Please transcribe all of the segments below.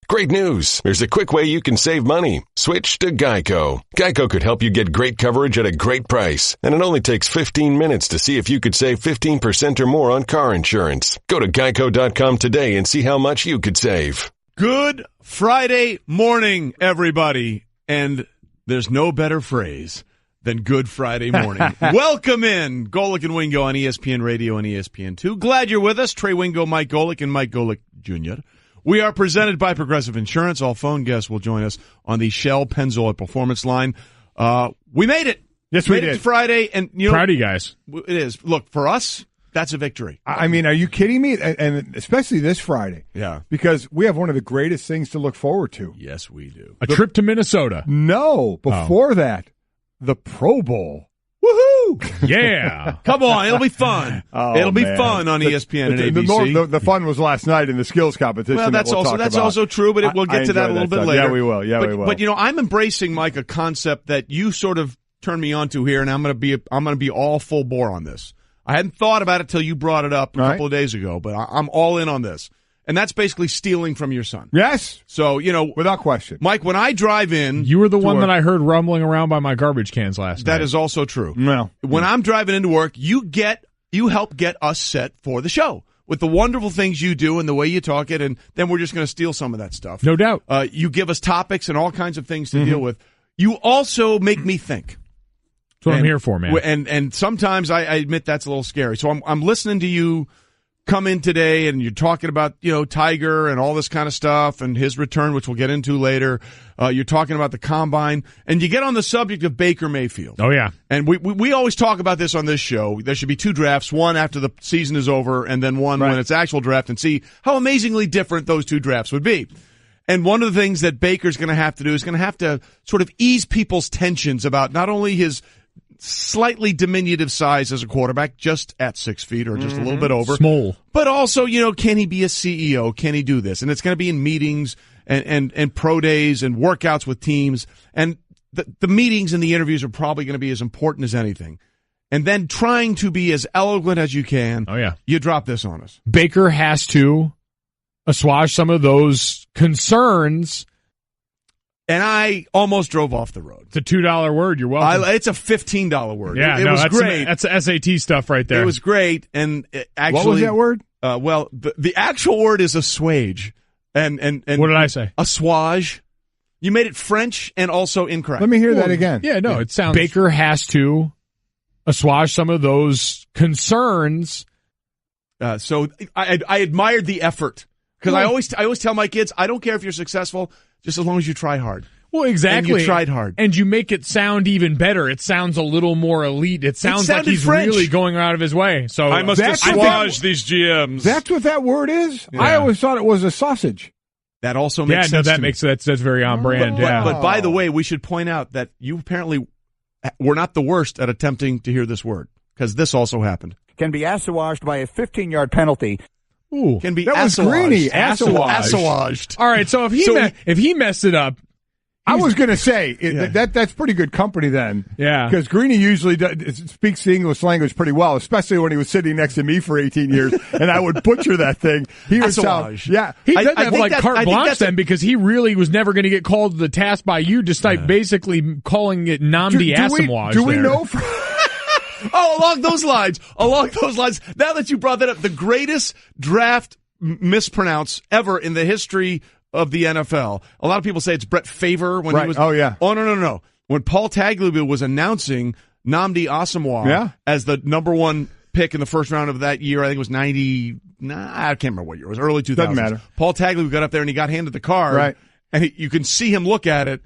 Great news! There's a quick way you can save money. Switch to Geico. Geico could help you get great coverage at a great price, and it only takes 15 minutes to see if you could save 15% or more on car insurance. Go to geico.com today and see how much you could save. Good Friday morning, everybody. And there's no better phrase than Good Friday morning. Welcome in, Golic and Wingo on ESPN Radio and ESPN2. Glad you're with us. Trey Wingo, Mike Golic, and Mike Golic Jr. We are presented by Progressive Insurance. All phone guests will join us on the Shell Pennzoil Performance Line. We made it. Yes, we did. It's Friday. And proud of you guys. It is. Look, for us, that's a victory. I mean, are you kidding me? And especially this Friday. Yeah. Because we have one of the greatest things to look forward to. Yes, we do. A trip to Minnesota. No, before that, the Pro Bowl. Woohoo! Yeah. Come on, it'll be fun. It'll be man. fun on ESPN and ABC. The fun was last night in the skills competition. Well, that's also true, but we'll get to that a little bit later. Yeah, we will. we will. But I'm embracing, Mike, a concept that you sort of turned me onto here, and I'm going to be all full bore on this. I hadn't thought about it till you brought it up a couple of days ago, but I'm all in on this. And that's basically stealing from your son. Yes. So, without question. Mike, when I drive in... You were the one that I heard rumbling around by my garbage cans last night. That is also true. No. When I'm driving into work, you help get us set for the show with the wonderful things you do and the way you talk it, and then we're just going to steal some of that stuff. No doubt. You give us topics and all kinds of things to deal with. You also make me think. That's what I'm here for, man. And sometimes I admit that's a little scary. So I'm listening to you come in today, and you're talking about Tiger and all this kind of stuff and his return, which we'll get into later. You're talking about the combine, and you get on the subject of Baker Mayfield. Oh yeah, and we always talk about this on this show. There should be two drafts: one after the season is over, and then one when it's actual draft, and see how amazingly different those two drafts would be. And one of the things that Baker's going to have to do is going to have to sort of ease people's tensions about not only his slightly diminutive size as a quarterback, just at 6 feet or just a little bit over. Small. But also, can he be a CEO? Can he do this? And it's going to be in meetings and pro days and workouts with teams. And the meetings and the interviews are probably going to be as important as anything. And then trying to be as eloquent as you can. Oh, yeah. You drop this on us. Baker has to assuage some of those concerns. And I almost drove off the road. It's a $2 word. You're welcome. It's a $15 word. Yeah, it was great. That's SAT stuff right there. It was great. And actually, what was that word? Well, the actual word is assuage. And what did I say? Assuage. You made it French and also incorrect. Let me hear that again. Yeah, no, it sounds. Baker has to assuage some of those concerns. So I admired the effort because I always tell my kids, I don't care if you're successful, just as long as you try hard. Well, exactly. And you tried hard. And you make it sound even better. It sounds a little more elite. It sounds like he's French. Really going out of his way. So I must assuage these GMs. That's what that word is? Yeah. I always thought it was a sausage. That also makes sense. That's very on brand. But by the way, we should point out that you apparently were not the worst at attempting to hear this word, because this also happened. Can be assuaged by a 15-yard penalty. Ooh, can be that was Greeny. Assuaged. All right, so if he messed it up, I was going to say that's pretty good company then. Yeah, because Greeny usually speaks the English language pretty well, especially when he was sitting next to me for 18 years, and I would butcher that thing. He would sound, he doesn't have like carte blanche then, because he really was never going to get called to the task by you, despite basically calling it Nnamdi Asomugha. Do we know? Along those lines. Now that you brought that up, the greatest draft mispronounce ever in the history of the NFL. A lot of people say it's Brett Favre when he was. Oh yeah. Oh no. When Paul Tagliabue was announcing Nnamdi Asomugha as the number one pick in the first round of that year, I think it was 90. I can't remember what year. It was early 2000s. Doesn't matter. Paul Tagliabue got up there and he got handed the card. And you can see him look at it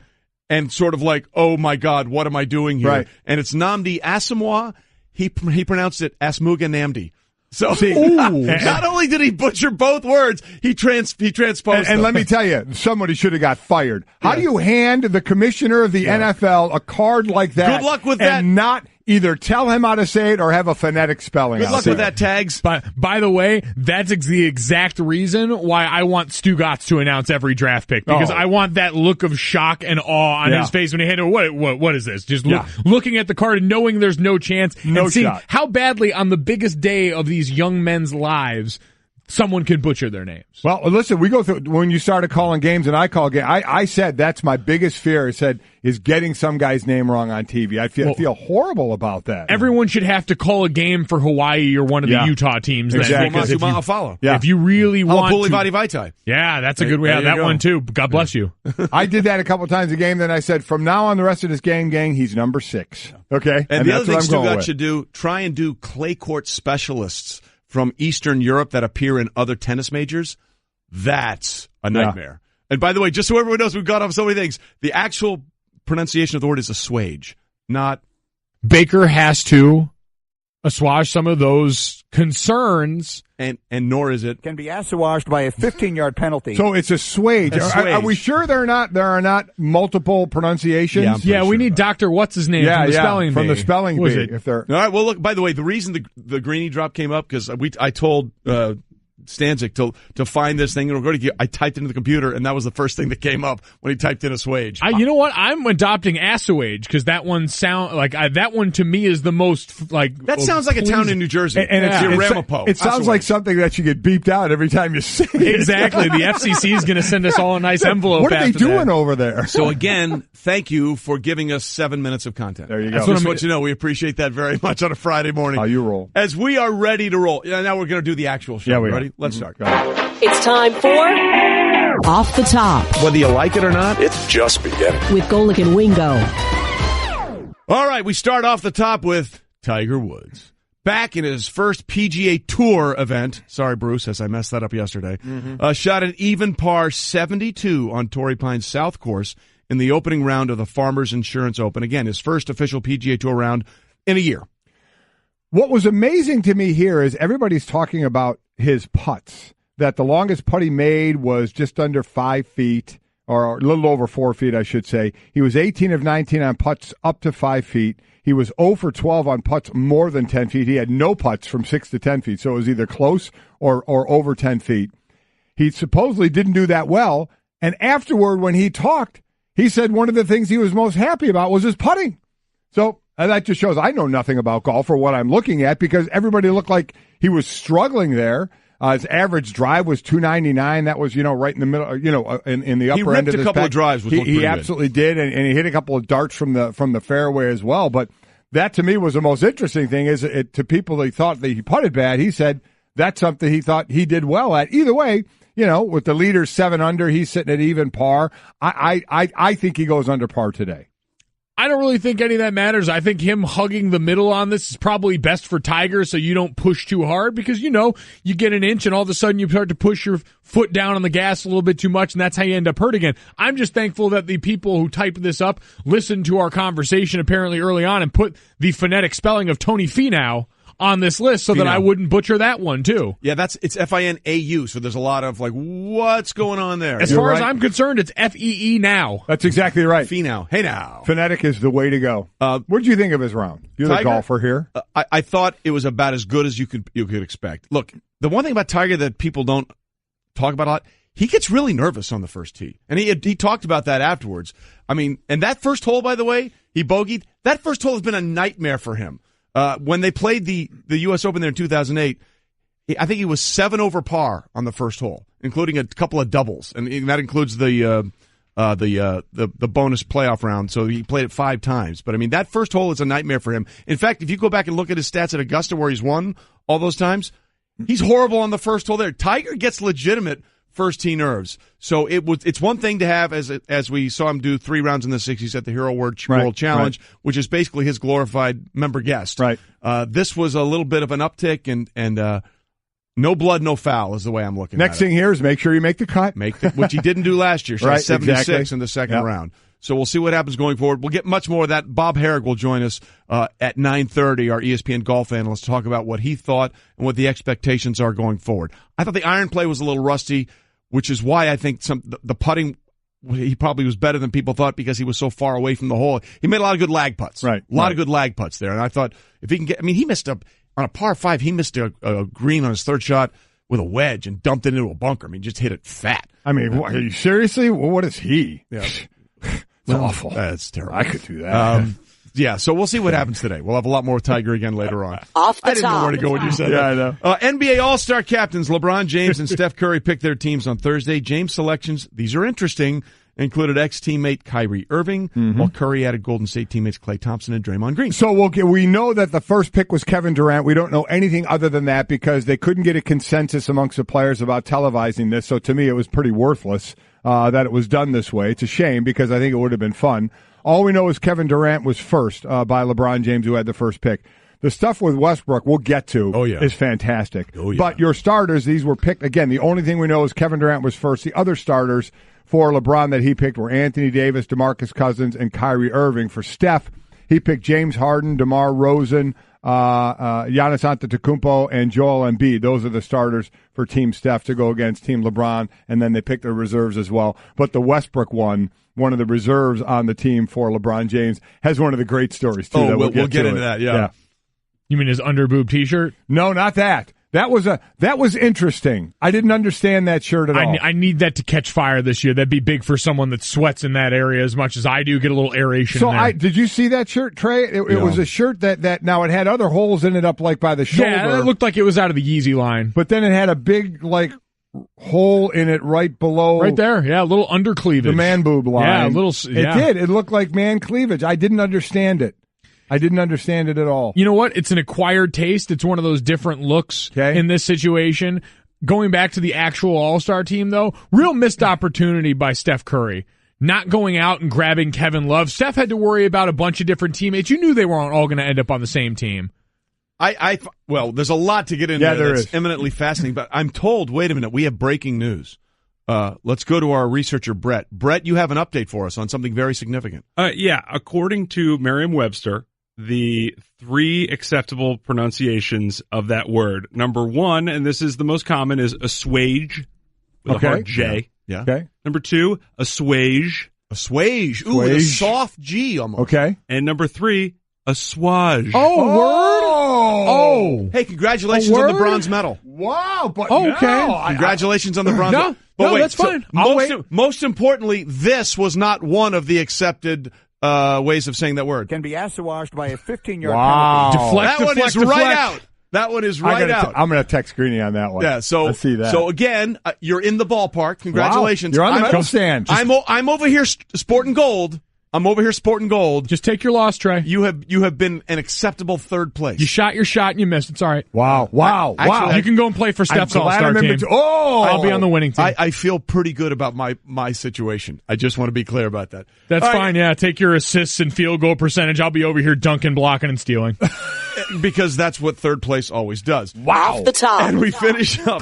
and sort of like, oh my God, what am I doing here? Right. And it's Nnamdi Asomugha. He pronounced it Asomugha Nnamdi. So not only did he butcher both words, he transposed them. And let me tell you, somebody should have got fired. How do you hand the commissioner of the NFL a card like that? Good luck with that. And not either tell him how to say it or have a phonetic spelling. Good luck with that, Tags. But by the way, that's the exact reason why I want Stugotz to announce every draft pick, because I want that look of shock and awe on his face when he handed what is this? Just looking at the card and knowing there's no chance, and seeing how badly on the biggest day of these young men's lives someone can butcher their names. Well, listen, we go through when you started calling games and I call games. I said that's my biggest fear. I said is getting some guy's name wrong on TV. I feel horrible about that. Everyone should have to call a game for Hawaii or one of the Utah teams. Exactly. Because if you really want to, Vaitai. Yeah, that's a good way. Yeah, that one too. God bless you. I did that a couple times a game. Then I said, from now on, the rest of this gang, he's number 6. Okay, and the other thing Stugat should do: try and do clay court specialists from Eastern Europe that appear in other tennis majors. That's a nightmare. Yeah. And by the way, just so everyone knows, we've got off so many things. The actual pronunciation of the word is assuage, not. Baker has to assuage some of those concerns. And nor is it. Can be assuaged by a 15-yard penalty. So it's assuage. Are we sure there are not multiple pronunciations? Yeah, we need Dr. What's-his-name from the spelling bee. From the spelling bee. If all right, well, look, by the way, the reason the Greeny drop came up, because I told Stanzik to find this thing, and I typed into the computer, and that was the first thing that came up when he typed in assuage. You know what? I'm adopting assuage because that one that one to me is the most like. That sounds like a town in New Jersey, and it's your Ramapo. It sounds like something that you get beeped out every time you say it. Exactly. The FCC is going to send us all a nice envelope. What are they doing over there? So again, thank you for giving us 7 minutes of content. There you go. Just want you to know, we appreciate that very much on a Friday morning. How you roll? As we are ready to roll. Now we're going to do the actual show. Yeah, we ready? are. Let's start. It's time for Off the Top. Whether you like it or not, it's just beginning. With Golic and Wingo. All right, we start off the top with Tiger Woods. Back in his first PGA Tour event, sorry, Bruce, as I messed that up yesterday, shot an even par 72 on Torrey Pines South Course in the opening round of the Farmers Insurance Open. Again, his first official PGA Tour round in a year. What was amazing to me here is everybody's talking about his putts, that the longest putt he made was just under 5 feet, or a little over 4 feet, I should say. He was 18 of 19 on putts up to 5 feet. He was 0 for 12 on putts more than 10 feet. He had no putts from 6 to 10 feet, so it was either close or over 10 feet. He supposedly didn't do that well, and afterward, when he talked, he said one of the things he was most happy about was his putting. So that just shows I know nothing about golf or what I'm looking at, because everybody looked like he was struggling there. His average drive was 299. That was, right in the middle, in the upper end of his He ripped a couple of drives. He absolutely did, and he hit a couple of darts from the fairway as well. But that to me was the most interesting thing. Is it to people that thought that he putted bad? He said that's something he thought he did well at. Either way, with the leader 7 under, he's sitting at even par. I think he goes under par today. I don't really think any of that matters. I think him hugging the middle on this is probably best for Tiger, so you don't push too hard, because, you get an inch and all of a sudden you start to push your foot down on the gas a little bit too much, and that's how you end up hurt again. I'm just thankful that the people who typed this up listened to our conversation apparently early on and put the phonetic spelling of Tony Finau on this list so that I wouldn't butcher that one too. Yeah, it's Finau, so there's a lot of what's going on there? As far as I'm concerned, it's Fee now. That's exactly right. Finau. Hey now. Phonetic is the way to go. What did you think of his round? You're Tiger, the golfer here. I thought it was about as good as you could expect. Look, the one thing about Tiger that people don't talk about a lot, he gets really nervous on the first tee. And he talked about that afterwards. I mean, and that first hole, by the way, he bogeyed. That first hole has been a nightmare for him. When they played the U.S. Open there in 2008, I think he was 7 over par on the first hole, including a couple of doubles, and that includes the bonus playoff round. So he played it 5 times. But I mean, that first hole is a nightmare for him. In fact, if you go back and look at his stats at Augusta, where he's won all those times, he's horrible on the first hole there. Tiger gets legitimate first tee nerves. So it's one thing to have, as we saw him do 3 rounds in the 60s at the Hero World Challenge, which is basically his glorified member guest. Right. This was a little bit of an uptick, and no blood, no foul is the way I'm looking at it. Next thing here is make sure you make the cut. Which he didn't do last year. Shot 76 exactly. in the second round. So we'll see what happens going forward. We'll get much more of that. Bob Herrig will join us at 9:30, our ESPN golf analyst, to talk about what he thought and what the expectations are going forward. I thought the iron play was a little rusty, which is why I think the putting, he probably was better than people thought because he was so far away from the hole. He made a lot of good lag putts. Right. A lot of good lag putts there. And I thought if he can he missed on a par 5, he missed a green on his third shot with a wedge and dumped it into a bunker. Just hit it fat. Are you seriously? Well, what is he? Yeah. It's awful. That's terrible. I could do that. Yeah, so we'll see what happens today. We'll have a lot more Tiger again later on. Off the I didn't know top. where to go when you said that. I know. NBA All-Star captains LeBron James and Steph Curry picked their teams on Thursday. James' selections, these are interesting, included ex-teammate Kyrie Irving, while Curry added Golden State teammates Klay Thompson and Draymond Green. So we know that the first pick was Kevin Durant. We don't know anything other than that because they couldn't get a consensus amongst the players about televising this. So to me, it was pretty worthless that it was done this way. It's a shame because I think it would have been fun. All we know is Kevin Durant was first by LeBron James, who had the first pick. The stuff with Westbrook we'll get to is fantastic. Oh, yeah. But your starters, these were picked. Again, the only thing we know is Kevin Durant was first. The other starters for LeBron that he picked were Anthony Davis, DeMarcus Cousins, and Kyrie Irving. For Steph, he picked James Harden, DeMar DeRozan, Giannis Antetokounmpo, and Joel Embiid. Those are the starters for Team Steph to go against Team LeBron, and then they picked the reserves as well. But the Westbrook one of the reserves on the team for LeBron James, has one of the great stories, too. We'll get into that, yeah. You mean his underboob T-shirt? No, not that. That was interesting. I didn't understand that shirt at all. I need that to catch fire this year. That'd be big for someone that sweats in that area as much as I do. Get a little aeration in there. Did you see that shirt, Trey? It was a shirt that now it had other holes in it up like by the shoulder. Yeah, it looked like it was out of the Yeezy line. But then it had a big hole in it right below. Right there, yeah, a little under cleavage. The man boob line. Yeah, a little. Yeah. It did. It looked like man cleavage. I didn't understand it. I didn't understand it at all. You know what? It's an acquired taste. It's one of those different looks in this situation. Going back to the actual All-Star team, though, real missed opportunity by Steph Curry. Not going out and grabbing Kevin Love. Steph had to worry about a bunch of different teammates. You knew they weren't all going to end up on the same team. Well, there's a lot to get into that's eminently fascinating, but I'm told, wait a minute, we have breaking news. Let's go to our researcher, Brett. Brett, you have an update for us on something very significant. Yeah, according to Merriam-Webster, the 3 acceptable pronunciations of that word. Number 1, and this is the most common, is assuage with a hard J. Yeah. Okay. Number 2, assuage. Assuage. Ooh, with a soft G almost. Okay. And number 3, assuage. Oh, word? Oh. Hey, congratulations on the bronze medal. Wow. But okay. Congratulations on the bronze medal. No, that's fine. Most importantly, this was not one of the accepted ways of saying that word. Can be assuaged by a 15-yard penalty. That one is right out. That one is right out. I'm going to text Greeny on that one. Yeah, so I see that. So again, you're in the ballpark. Congratulations. Wow. You're on the medal stand. I'm over here sporting gold. Just take your loss, Trey. You have been an acceptable third place. You shot your shot and you missed. It's all right. Wow. Actually, you can go and play for Steph's All-Star team. I'll be on the winning team. I feel pretty good about my situation. I just want to be clear about that. That's all fine, yeah. Take your assists and field goal percentage. I'll be over here dunking, blocking, and stealing. Because that's what third place always does. Wow. Off the top. And we finish up.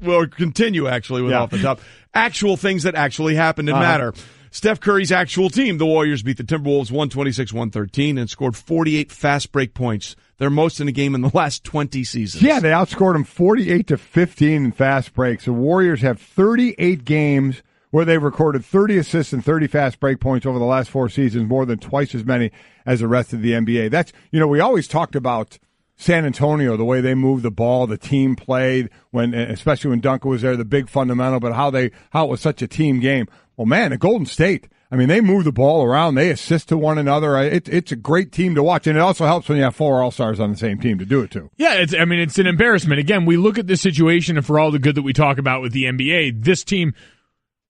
We'll continue, actually, with Off the Top. Actual things that actually happened and matter. Steph Curry's actual team, the Warriors, beat the Timberwolves 126-113 and scored 48 fast break points, their most in a game in the last 20 seasons. Yeah, they outscored them 48-15 in fast breaks. The Warriors have 38 games where they've recorded 30 assists and 30 fast break points over the last 4 seasons, more than twice as many as the rest of the NBA. That's, we always talked about San Antonio, the way they moved the ball, the team played, especially when Duncan was there, the big fundamental, but how it was such a team game. Well, man, at Golden State, they move the ball around. They assist to one another. It's a great team to watch, and it also helps when you have 4 All-Stars on the same team to do it, too. Yeah, it's an embarrassment. Again, we look at this situation, and for all the good that we talk about with the NBA, this team,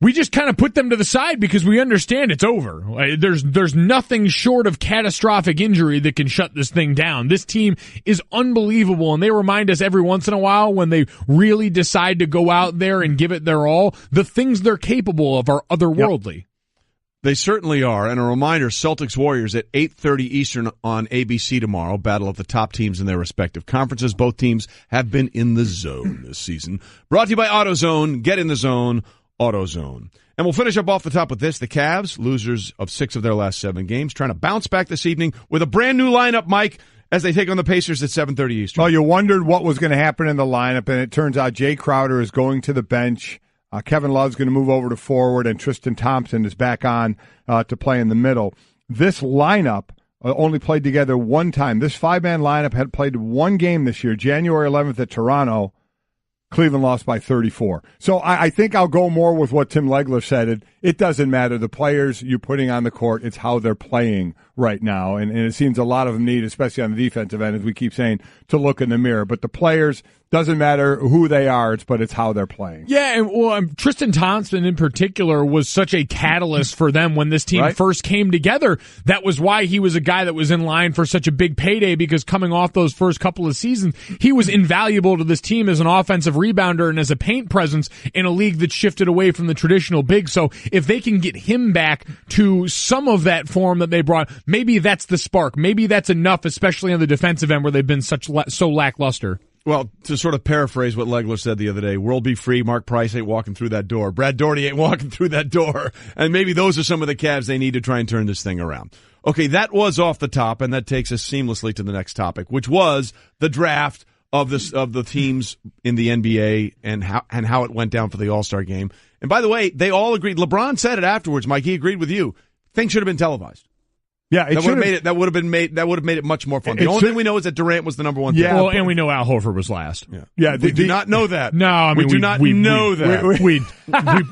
we just kind of put them to the side because we understand it's over. There's nothing short of catastrophic injury that can shut this thing down. This team is unbelievable, and they remind us every once in a while when they really decide to go out there and give it their all, the things they're capable of are otherworldly. Yep. They certainly are. And a reminder, Celtics-Warriors at 8:30 Eastern on ABC tomorrow. Battle of the top teams in their respective conferences. Both teams have been in the zone this season. Brought to you by AutoZone. Get in the zone. AutoZone. And we'll finish up off the top with this. The Cavs, losers of 6 of their last 7 games, trying to bounce back this evening with a brand new lineup, Mike, as they take on the Pacers at 7:30 Eastern. Well, you wondered what was going to happen in the lineup, and it turns out Jay Crowder is going to the bench. Kevin Love's going to move over to forward, and Tristan Thompson is back on to play in the middle. This lineup only played together one time. This 5-man lineup had played one game this year, January 11th at Toronto. Cleveland lost by 34. So I think I'll go more with what Tim Legler said. It doesn't matter the players you're putting on the court. It's how they're playing right now. And it seems a lot of them need, especially on the defensive end, as we keep saying, to look in the mirror. But the players, doesn't matter who they are, but it's how they're playing. Yeah, and Tristan Thompson in particular was such a catalyst for them when this team first came together. That was why he was a guy that was in line for such a big payday, because coming off those first couple of seasons, he was invaluable to this team as an offensive rebounder and as a paint presence in a league that shifted away from the traditional big. So if they can get him back to some of that form that they brought, maybe that's the spark. Maybe that's enough, especially on the defensive end where they've been so lackluster. Well, to sort of paraphrase what Legler said the other day, world be free, Mark Price ain't walking through that door. Brad Daugherty ain't walking through that door. And maybe those are some of the Cavs they need to try and turn this thing around. Okay, that was off the top, and that takes us seamlessly to the next topic, which was the draft of the teams in the NBA and how it went down for the All-Star game. And by the way, they all agreed. LeBron said it afterwards, Mike, he agreed with you. Things should have been televised. Yeah, that would have made it much more fun. The only thing we know is that Durant was the number one pick. Yeah, well, and we know Al Horford was last. Yeah, we do not know that. No, I mean we do not know that.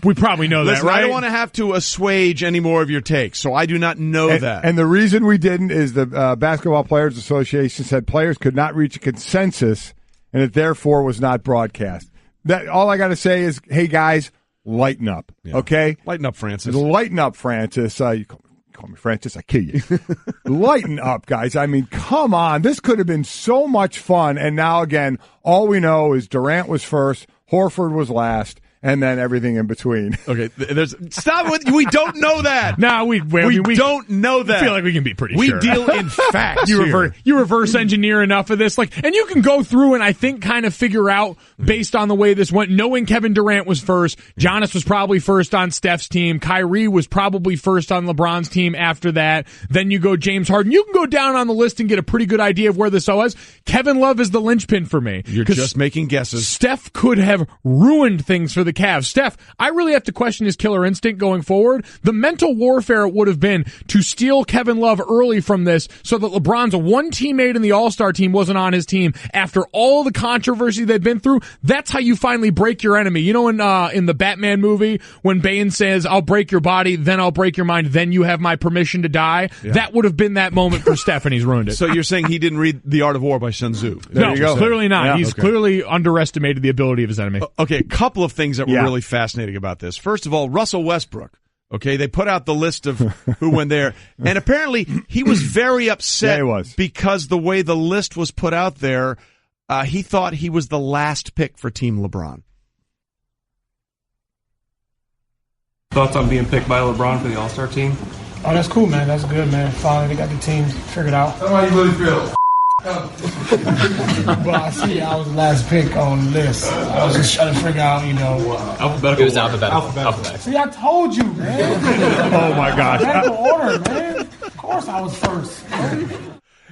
We probably know Listen, that, right? I don't want to have to assuage any more of your takes, so I do not know that. And the reason we didn't is the Basketball Players Association said players could not reach a consensus, and it therefore was not broadcast. That all I got to say is, hey guys, lighten up, okay? Lighten up, Francis. Lighten up, Francis. You call me Francis, I kill you. Lighten up, guys. I mean, come on. This could have been so much fun. And now, again, all we know is Durant was first, Horford was last, and then everything in between. Okay, stop with we don't know that. No, we don't know that. I feel like we can be pretty We sure. deal in facts. You reverse engineer enough of this, and you can go through and I think kind of figure out based on the way this went. Knowing Kevin Durant was first, Giannis was probably first on Steph's team, Kyrie was probably first on LeBron's team after that. Then you go James Harden. You can go down on the list and get a pretty good idea of where this all is. Kevin Love is the linchpin for me. You're just making guesses. Steph could have ruined things for the Cavs. Steph, I really have to question his killer instinct going forward. The mental warfare it would have been to steal Kevin Love early from this so that LeBron's one teammate in the All-Star team wasn't on his team after all the controversy they've been through. That's how you finally break your enemy. You know, in the Batman movie, when Bane says, I'll break your body, then I'll break your mind, then you have my permission to die. Yeah. That would have been that moment for Steph, and he's ruined it. So you're saying he didn't read The Art of War by Sun Tzu? No, clearly not. Yeah, he's clearly underestimated the ability of his enemy. Okay, a couple of things that were really fascinating about this. First of all, Russell Westbrook. Okay, they put out the list of who went there, and apparently he was very upset because the way the list was put out there, he thought he was the last pick for Team LeBron. Thoughts on being picked by LeBron for the All-Star team? Oh, that's cool, man. That's good, man. Finally, they got the team figured out. That's how you really feel. But I see I was the last pick on the list. I was just trying to figure out, alphabetical. It was alphabetical. See, I told you, man. Oh, my gosh. Alphabetical order, man. Of course I was first.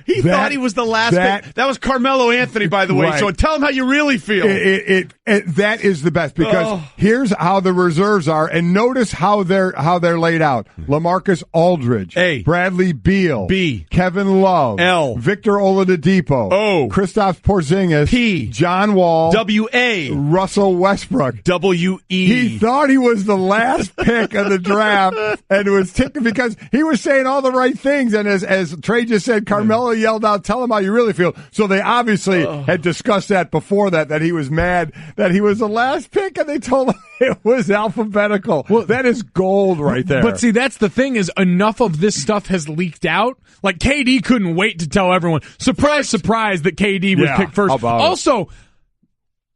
He thought he was the last pick. That was Carmelo Anthony, by the way. Right. So tell him how you really feel. That is the best because here's how the reserves are, and notice how they're laid out. LaMarcus Aldridge, A. Bradley Beal, B. Kevin Love, L. Victor Oladipo, O. Kristaps Porzingis, P. John Wall, W.A. Russell Westbrook, W.E. He thought he was the last pick of the draft, and it was ticking because he was saying all the right things, and as Trey just said, Carmelo yelled out, tell him how you really feel. So they obviously had discussed that before that he was mad that he was the last pick, and they told him it was alphabetical. Well, that is gold right there. But see, that's the thing is enough of this stuff has leaked out. Like KD couldn't wait to tell everyone. Surprise, surprise that KD was picked first. Also,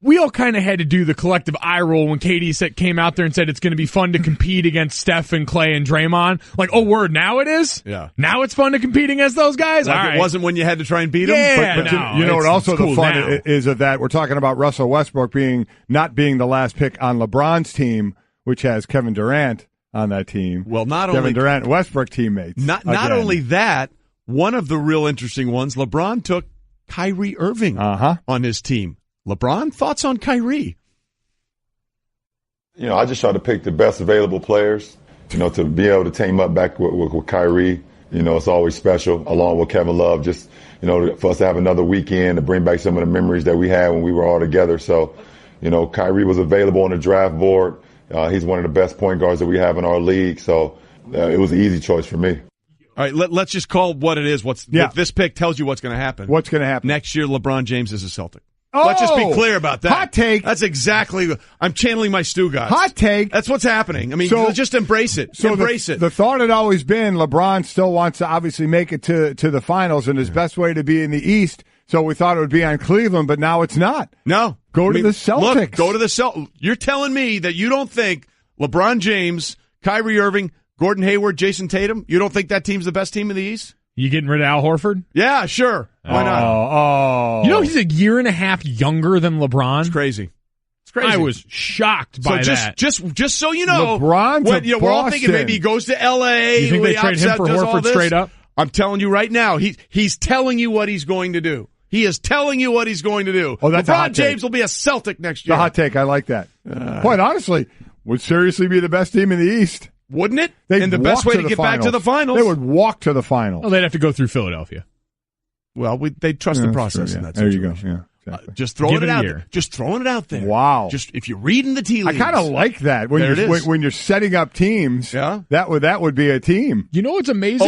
we all kind of had to do the collective eye roll when KD came out there and said it's going to be fun to compete against Steph and Clay and Draymond. Like, oh, word, now it is? Yeah. Now it's fun to compete against those guys? Like all right. It wasn't when you had to try and beat them? Yeah, but you know what also the fun is of that? We're talking about Russell Westbrook not being the last pick on LeBron's team, which has Kevin Durant on that team. Well, Kevin Durant and Westbrook teammates. Not only that, one of the real interesting ones, LeBron took Kyrie Irving on his team. LeBron, thoughts on Kyrie? I just try to pick the best available players, to be able to team up back with Kyrie. It's always special, along with Kevin Love, just, for us to have another weekend to bring back some of the memories that we had when we were all together. So, Kyrie was available on the draft board. He's one of the best point guards that we have in our league. So it was an easy choice for me. All right, let's just call what it is. This pick tells you what's going to happen. What's going to happen? Next year, LeBron James is a Celtic. Oh, let's just be clear about that. Hot take. That's exactly. I'm channeling my Stugotz. Hot take. That's what's happening. I mean, just embrace it. Embrace it. The thought had always been LeBron still wants to obviously make it to the finals, and his best way to be in the East. So we thought it would be on Cleveland, but now it's not. No. Go to the Celtics. Look, go to the Celtics. You're telling me that you don't think LeBron James, Kyrie Irving, Gordon Hayward, Jason Tatum, you don't think that team's the best team in the East? You getting rid of Al Horford? Yeah, sure. Why not? Oh. He's a year and a half younger than LeBron. It's crazy. I was shocked by that. Just so you know, LeBron to we're all thinking maybe he goes to L.A. You think they trade him for Horford straight up? I'm telling you right now, he's telling you what he's going to do. He is telling you what he's going to do. Oh, that's LeBron James will be a Celtic next year. The hot take. I like that. Quite honestly, would seriously be the best team in the East. Wouldn't it? And the best way to get back to the finals. They would walk to the finals. Well, they'd have to go through Philadelphia. Well, they trust the process in that situation. There you go. Yeah. Exactly. Just throwing it out there. Just throwing it out there. Wow. Just if you're reading the tea leaves. I kind of like that when you're setting up teams. Yeah. That would be a team. You know what's amazing?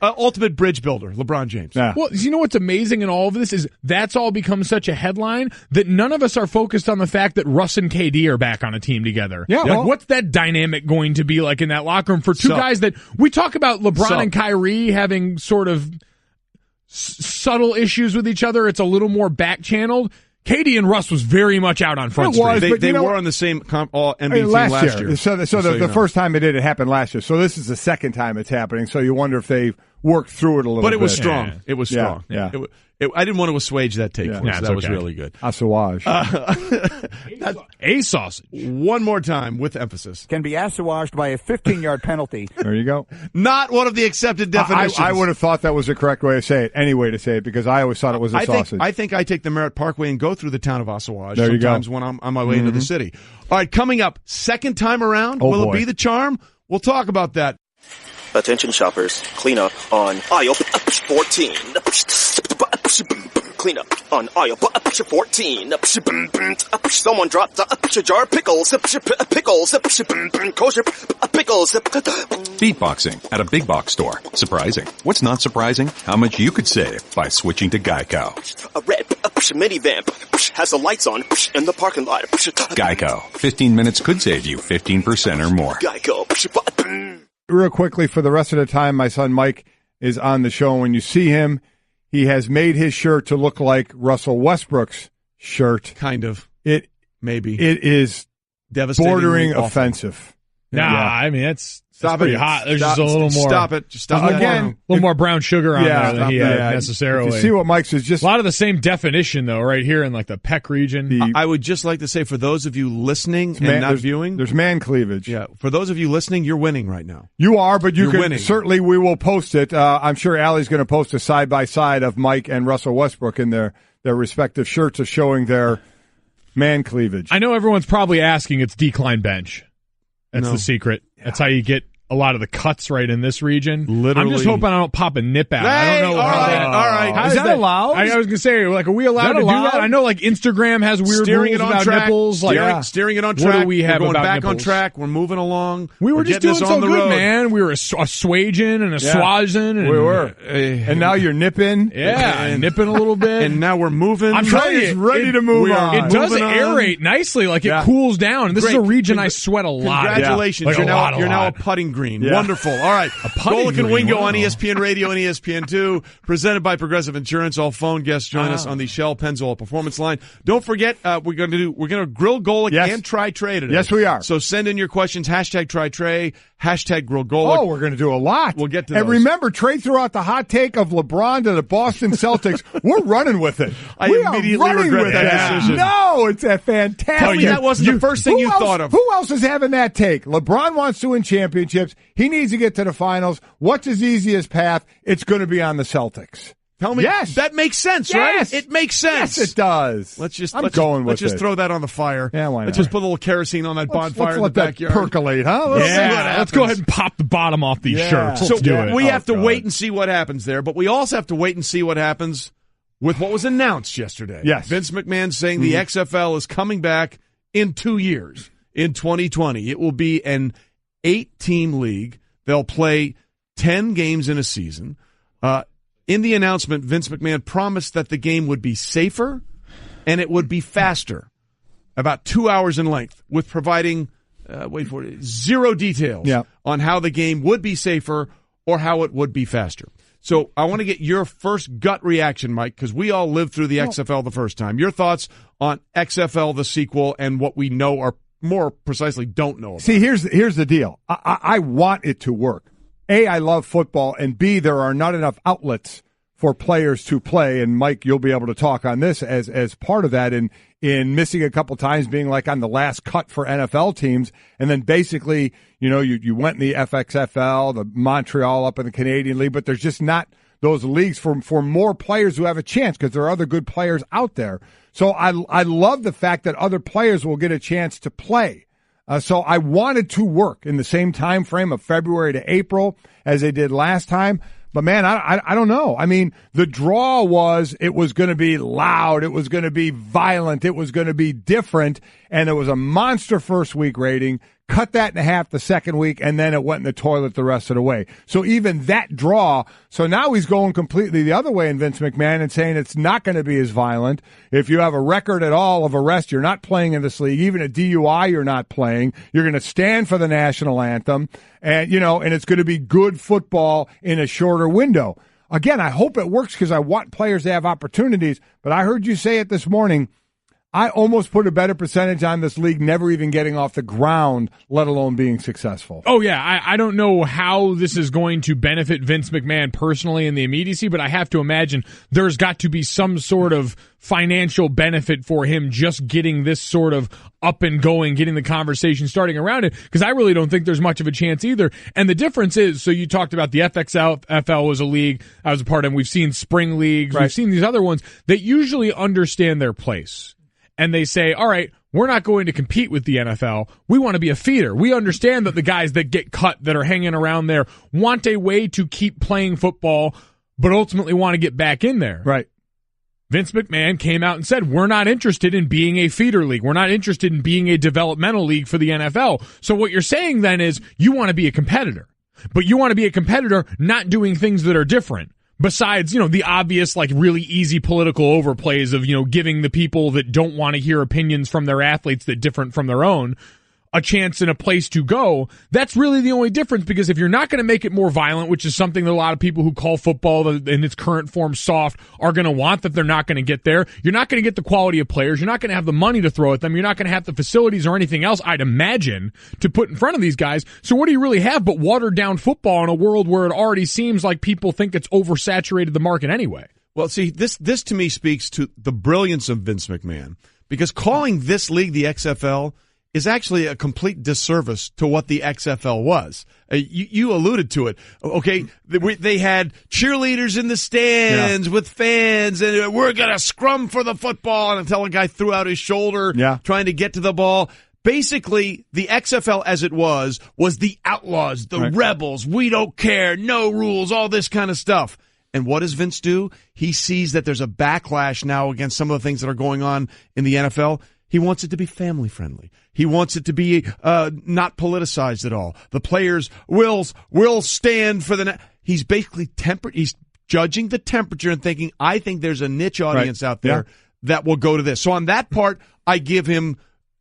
Ultimate bridge builder, LeBron James. Yeah. Well, you know what's amazing in all of this is that's all become such a headline that none of us are focused on the fact that Russ and KD are back on a team together. Yeah. Like, what's that dynamic going to be like in that locker room for two guys that we talk about LeBron and Kyrie having sort of subtle issues with each other? It's a little more back channeled. KD and Russ was very much out on Front Street. They were on the same NBA team last year. So the first time it did, it happened last year. So this is the second time it's happening. So you wonder if they've worked through it a little bit. But it was strong. Yeah. It was strong. Yeah. I didn't want to assuage that take. Yeah. That was really good. Assuage. A sausage. One more time with emphasis. Can be assuaged by a 15-yard penalty. There you go. Not one of the accepted definitions. I would have thought that was the correct way to say it, any way to say it, because I always thought it was a sausage. I think I take the Merritt Parkway and go through the town of Osawage there you sometimes go. when I'm on my way into the city. All right, coming up, second time around, will it be the charm? We'll talk about that. Attention shoppers, clean up on aisle 14. Clean up on aisle 14. Someone dropped a jar of pickles. Kosher pickles. Beatboxing at a big box store. Surprising. What's not surprising? How much you could save by switching to Geico. A red minivan has the lights on in the parking lot. Geico. 15 minutes could save you 15% or more. Geico. Real quickly, for the rest of the time, my son Mike is on the show. When you see him, he has made his shirt to look like Russell Westbrook's shirt. Kind of. Maybe. It is bordering offensive. Nah, yeah. I mean, it's pretty hot. There's just a little more. Stop it. Just stop again. A little more brown sugar on there than he had necessarily. If you see what Mike says, just a lot of the same definition, though, right here in like the pec region. I would just like to say, for those of you listening and not viewing, there's man cleavage. Yeah, for those of you listening, you're winning right now. You are, but you're winning. Certainly, we will post it. I'm sure Allie's going to post a side by side of Mike and Russell Westbrook in their respective shirts of showing their man cleavage. I know everyone's probably asking. It's decline bench. That's the secret. Yeah. That's how you get a lot of the cuts right in this region. Literally. I'm just hoping I don't pop a nip out. Hey, I don't know. All right. Is that allowed? I was going to say, like, are we allowed to do that? I know, like, Instagram has weird rules about nipples. Steering it on track. What do we have We're going about back nipples? on track. We're moving along. We were just doing so good, man. We were assuaging and assuaging. We were. And now you're nipping. Yeah, and nipping a little bit. And now we're moving. I'm telling you, ready to move on. It does aerate nicely. Like, it cools down. And this is a region I sweat a lot. Congratulations. You're now a putting green. Wonderful. All right. Golic and Wingo on ESPN Radio and ESPN2, presented by Progressive Insurance. All phone guests join us on the Shell Pennzoil Performance Line. Don't forget, we're going to grill Golic and try Trey today. Yes, we are. So send in your questions. Hashtag try Trey. Hashtag grill Golic. Oh, we're going to do a lot. We'll get to those. And remember, Trey threw out the hot take of LeBron to the Boston Celtics. We're running with it. I immediately regret that decision. No, it's a fantastic. Tell me that wasn't the first thing you thought of. Who else is having that take? LeBron wants to win championships. He needs to get to the finals. What's his easiest path? It's going to be on the Celtics. Tell me. Yes. That makes sense, right? It makes sense. Yes, it does. Let's just throw that on the fire. Yeah, why not? Let's just put a little kerosene on that bonfire in the backyard. Let's let that percolate, huh? Let's go ahead and pop the bottom off these shirts. Let's do it. We have to wait and see what happens there, but we also have to wait and see what happens with what was announced yesterday. Yes. Vince McMahon saying the XFL is coming back in 2 years, in 2020. It will be an 8-team league. They'll play 10 games in a season. In the announcement, Vince McMahon promised that the game would be safer and it would be faster, about 2 hours in length, with providing, zero details on how the game would be safer or how it would be faster. So I want to get your first gut reaction, Mike, because we all lived through the XFL the first time. Your thoughts on XFL, the sequel, and what we know, or more precisely don't know about. See, here's the deal. I want it to work. A, I love football, and B, there are not enough outlets for players to play. And Mike, you'll be able to talk on this as part of that in missing a couple times, being like on the last cut for NFL teams. And then basically, you went in the FXFL, the Montreal up in the Canadian League, but there's just not those leagues for more players who have a chance because there are other good players out there. So I love the fact that other players will get a chance to play. So I wanted to work in the same time frame of February to April as they did last time. But, man, I don't know. I mean, the draw was it was going to be loud. It was going to be violent. It was going to be different. And it was a monster first week rating. Cut that in half the second week, and then it went in the toilet the rest of the way. So even that draw, so now he's going completely the other way in Vince McMahon and saying it's not going to be as violent. If you have a record at all of arrest, you're not playing in this league. Even a DUI, you're not playing. You're going to stand for the national anthem, and and it's going to be good football in a shorter window. Again, I hope it works because I want players to have opportunities, but I heard you say it this morning. I almost put a better percentage on this league never even getting off the ground, let alone being successful. Oh, yeah. I don't know how this is going to benefit Vince McMahon personally in the immediacy, but I have to imagine there's got to be some sort of financial benefit for him just getting this sort of up and going, getting the conversation starting around it, because I really don't think there's much of a chance either. And the difference is, so you talked about the FXFL was a league I was a part of, and we've seen spring leagues, right. We've seen these other ones that usually understand their place. And they say, all right, we're not going to compete with the NFL. We want to be a feeder. We understand that the guys that get cut, that are hanging around there, want a way to keep playing football, but ultimately want to get back in there. Right. Vince McMahon came out and said, we're not interested in being a feeder league. We're not interested in being a developmental league for the NFL. So what you're saying then is you want to be a competitor, but you want to be a competitor not doing things that are different. Besides, the obvious, really easy political overplays of, giving the people that don't want to hear opinions from their athletes that different from their own a chance and a place to go. That's really the only difference, because if you're not going to make it more violent, which is something that a lot of people who call football in its current form soft are going to want, that they're not going to get there. You're not going to get the quality of players. You're not going to have the money to throw at them. You're not going to have the facilities or anything else, I'd imagine, to put in front of these guys. So what do you really have but watered down football in a world where it already seems like people think it's oversaturated the market anyway? Well, see, this to me speaks to the brilliance of Vince McMahon, because calling this league the XFL is actually a complete disservice to what the XFL was. You alluded to it. Okay, they had cheerleaders in the stands with fans, and we're going to scrum for the football, and until a guy threw out his shoulder trying to get to the ball. Basically, the XFL as it was the outlaws, the rebels, we don't care, no rules, all this kind of stuff. And what does Vince do? He sees that there's a backlash now against some of the things that are going on in the NFL. He wants it to be family friendly. He wants it to be not politicized at all. The players will stand for the. He's basically He's judging the temperature and thinking, I think there's a niche audience out there that will go to this. So on that part, I give him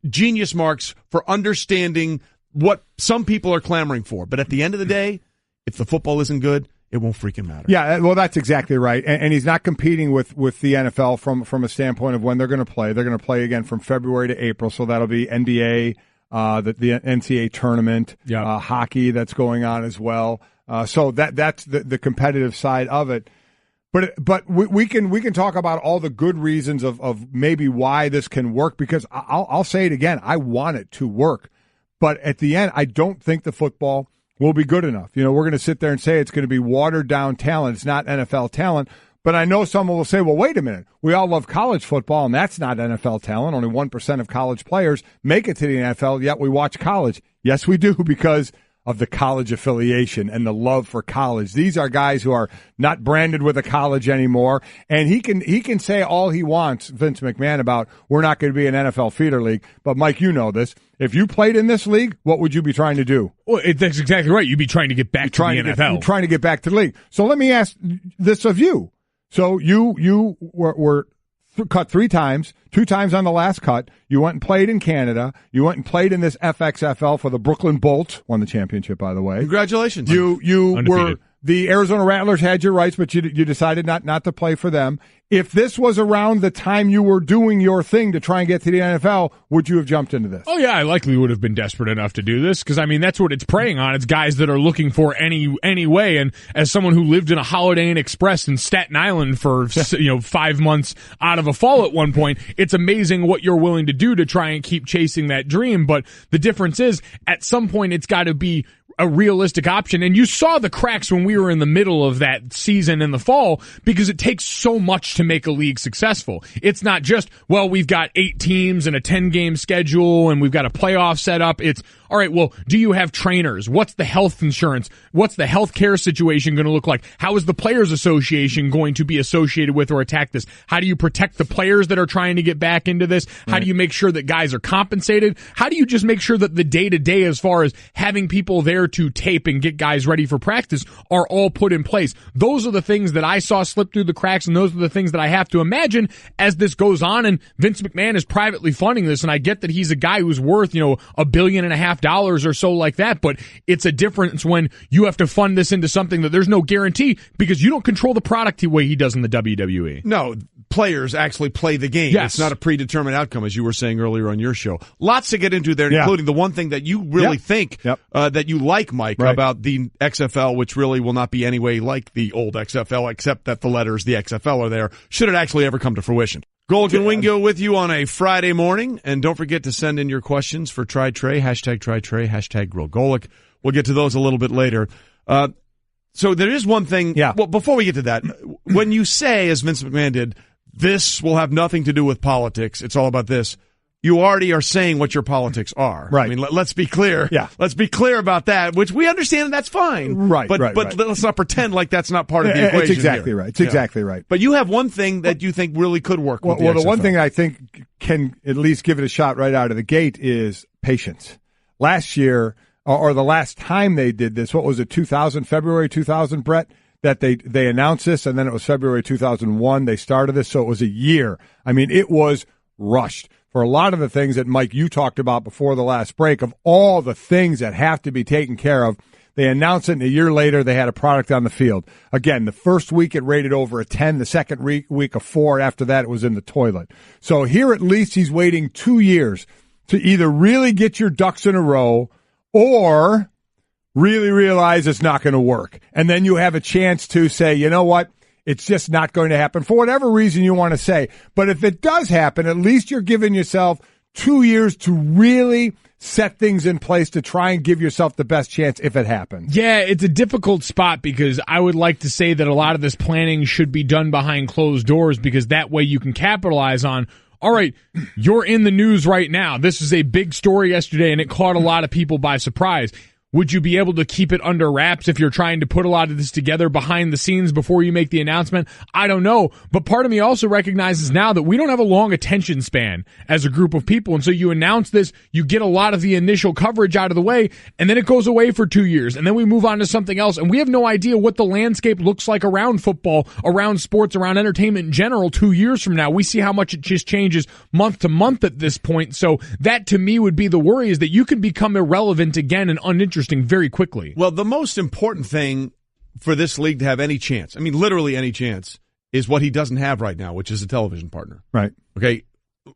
genius marks for understanding what some people are clamoring for. But at the end of the day, if the football isn't good, it won't freaking matter. Yeah, well, that's exactly right. And he's not competing with the NFL from a standpoint of when they're going to play. They're going to play again from February to April, so that'll be NBA, the NCAA tournament, hockey that's going on as well. So that's the competitive side of it. But we can talk about all the good reasons of maybe why this can work, because I'll say it again, I want it to work. But at the end, I don't think the football will be good enough. We're going to sit there and say it's going to be watered down talent. It's not NFL talent. But I know someone will say, well, wait a minute. We all love college football, and that's not NFL talent. Only 1% of college players make it to the NFL, yet we watch college. Yes, we do, because of the college affiliation and the love for college. These are guys who are not branded with a college anymore, and he can say all he wants, Vince McMahon, about we're not going to be an NFL feeder league. But Mike, you know this. If you played in this league, what would you be trying to do? Well, that's exactly right. You'd be trying to get back to the NFL. You're trying to get back to the league. So let me ask this of you. So you were cut 3 times, 2 times on the last cut. You went and played in Canada. You went and played in this FXFL for the Brooklyn Bolts. Won the championship, by the way. Congratulations. You Undefeated. were the Arizona Rattlers had your rights, but you decided not to play for them. If this was around the time you were doing your thing to try and get to the NFL, would you have jumped into this? Oh, yeah, I likely would have been desperate enough to do this because, I mean, that's what it's preying on. It's guys that are looking for any way. And as someone who lived in a Holiday Inn Express in Staten Island for 5 months out of a fall at one point, it's amazing what you're willing to do to try and keep chasing that dream. But the difference is, at some point, it's got to be a realistic option. And you saw the cracks when we were in the middle of that season in the fall because it takes so much to make a league successful. It's not just, well, we've got 8 teams and a 10-game schedule and we've got a playoff set up. It's, all right, well, do you have trainers? What's the health insurance? What's the health care situation going to look like? How is the Players Association going to be associated with or attack this? How do you protect the players that are trying to get back into this? How do you make sure that guys are compensated? How do you just make sure that the day-to-day as far as having people there to tape and get guys ready for practice are all put in place? Those are the things that I saw slip through the cracks, and those are the things that I have to imagine as this goes on. And Vince McMahon is privately funding this, and I get that he's a guy who's worth, $1.5 billion or so like that, but it's a difference when you have to fund this into something that there's no guarantee because you don't control the product the way he does in the WWE. No, players actually play the game. Yes. It's not a predetermined outcome, as you were saying earlier on your show. Lots to get into there, including the one thing that you really think that you like, Mike, about the XFL, which really will not be any way like the old XFL, except that the letters, the XFL, are there, should it actually ever come to fruition. Golic and Wingo with you on a Friday morning, and don't forget to send in your questions for Try Trey, hashtag Grill Golic. We'll get to those a little bit later. So there is one thing. Yeah. Well, before we get to that, when you say, as Vince McMahon did, this will have nothing to do with politics, it's all about this, you already are saying what your politics are. Right. I mean, let's be clear. Yeah. Let's be clear about that, which we understand and that's fine. Right. But let's not pretend like that's not part of the equation. It's exactly right. It's exactly right. But you have one thing that you think really could work with the XFL. The one thing I think can at least give it a shot right out of the gate is patience. Last year, or the last time they did this, what was it, February 2000, Brett? That they announced this, and then it was February 2001 they started this, so it was a year. I mean, it was rushed. For a lot of the things that, Mike, you talked about before the last break, of all the things that have to be taken care of, they announced it, and a year later they had a product on the field. Again, the first week it rated over a 10, the second week a 4, after that it was in the toilet. So here at least he's waiting 2 years to either really get your ducks in a row or really realize it's not going to work. And then you have a chance to say, you know what? It's just not going to happen for whatever reason you want to say. But if it does happen, at least you're giving yourself 2 years to really set things in place to try and give yourself the best chance if it happens. Yeah, it's a difficult spot because I would like to say that a lot of this planning should be done behind closed doors because that way you can capitalize on, all right, you're in the news right now. This is a big story yesterday and it caught a lot of people by surprise. Would you be able to keep it under wraps if you're trying to put a lot of this together behind the scenes before you make the announcement? I don't know. But part of me also recognizes now that we don't have a long attention span as a group of people. And so you announce this, you get a lot of the initial coverage out of the way, and then it goes away for 2 years. And then we move on to something else. And we have no idea what the landscape looks like around football, around sports, around entertainment in general 2 years from now. We see how much it just changes month to month at this point. So that to me would be the worry, is that you can become irrelevant again and uninteresting very quickly. Well, the most important thing for this league to have any chance, I mean, literally any chance, is what he doesn't have right now, which is a television partner. Right. Okay.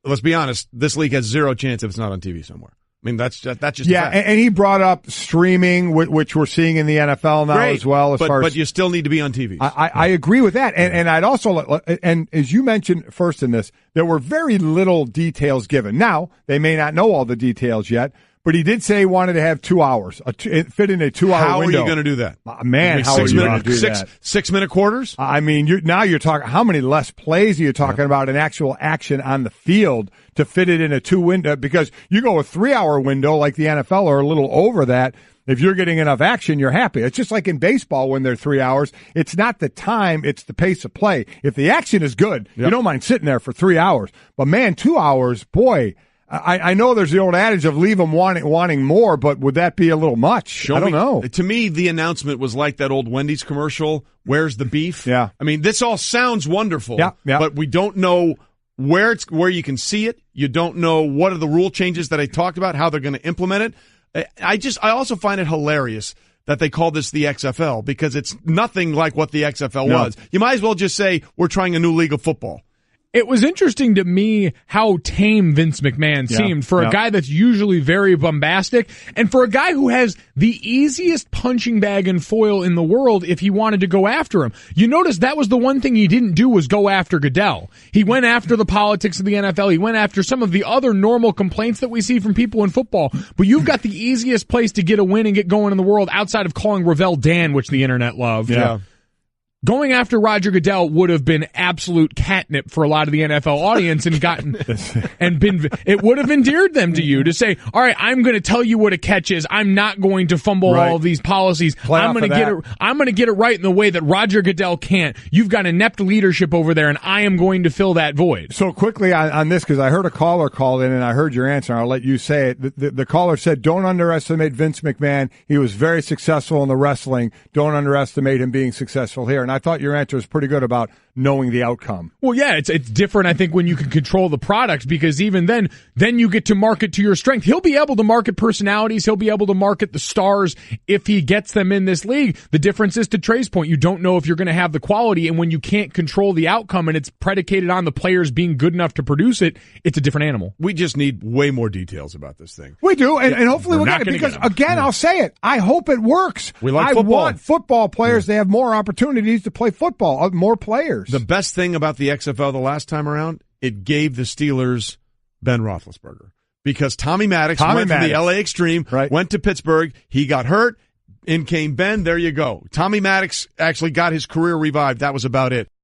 Let's be honest. This league has zero chance if it's not on TV somewhere. I mean, that's just yeah. And he brought up streaming, which we're seeing in the NFL now as well. But you still need to be on TV. I agree with that, and I'd also, and as you mentioned first in this, there were very little details given. Now they may not know all the details yet. but he did say he wanted to have 2 hours, fit in a 2-hour window. How are you going to do that? Man, how are you going to do that? 6-minute quarters? I mean, you're talking, how many less plays are you talking about in actual action on the field to fit it in a 2-window? Because you go a 3-hour window like the NFL or a little over that. If you're getting enough action, you're happy. It's just like in baseball when they're 3 hours. It's not the time, it's the pace of play. If the action is good, you don't mind sitting there for 3 hours. But, man, 2 hours, boy, I know there's the old adage of leave them wanting more, but would that be a little much? I don't know. To me, the announcement was like that old Wendy's commercial, where's the beef? Yeah. I mean, this all sounds wonderful, yeah. But we don't know where you can see it. You don't know what are the rule changes that I talked about, how they're going to implement it. I also find it hilarious that they call this the XFL because it's nothing like what the XFL was. You might as well just say we're trying a new league of football. It was interesting to me how tame Vince McMahon seemed for a guy that's usually very bombastic and for a guy who has the easiest punching bag and foil in the world if he wanted to go after him. You notice that was the one thing he didn't do was go after Goodell. He went after the politics of the NFL. He went after some of the other normal complaints that we see from people in football. But you've got the easiest place to get a win and get going in the world outside of calling Ravel Dan, which the internet loved. Yeah. Going after Roger Goodell would have been absolute catnip for a lot of the NFL audience and it would have endeared them to you to say, all right, I'm going to tell you what a catch is. I'm not going to fumble all of these policies. I'm going to get it right in the way that Roger Goodell can't. You've got inept leadership over there and I am going to fill that void. So quickly on this, because I heard a caller call in and I heard your answer. I'll let you say it. The caller said, don't underestimate Vince McMahon. He was very successful in the wrestling. Don't underestimate him being successful here. And I thought your answer was pretty good about knowing the outcome. Well, yeah, it's different, I think, when you can control the product, because even then you get to market to your strength. He'll be able to market personalities. He'll be able to market the stars if he gets them in this league. The difference is, to Trey's point, you don't know if you're going to have the quality, and when you can't control the outcome and it's predicated on the players being good enough to produce it, it's a different animal. We just need way more details about this thing. We do, and hopefully we'll get it, because, again, I'll say it, I hope it works. We like football. I want football players to have more opportunities to play football, more players. The best thing about the XFL the last time around, it gave the Steelers Ben Roethlisberger. Because Tommy Maddox went from the LA Extreme, went to Pittsburgh, he got hurt, in came Ben, there you go. Tommy Maddox actually got his career revived. That was about it.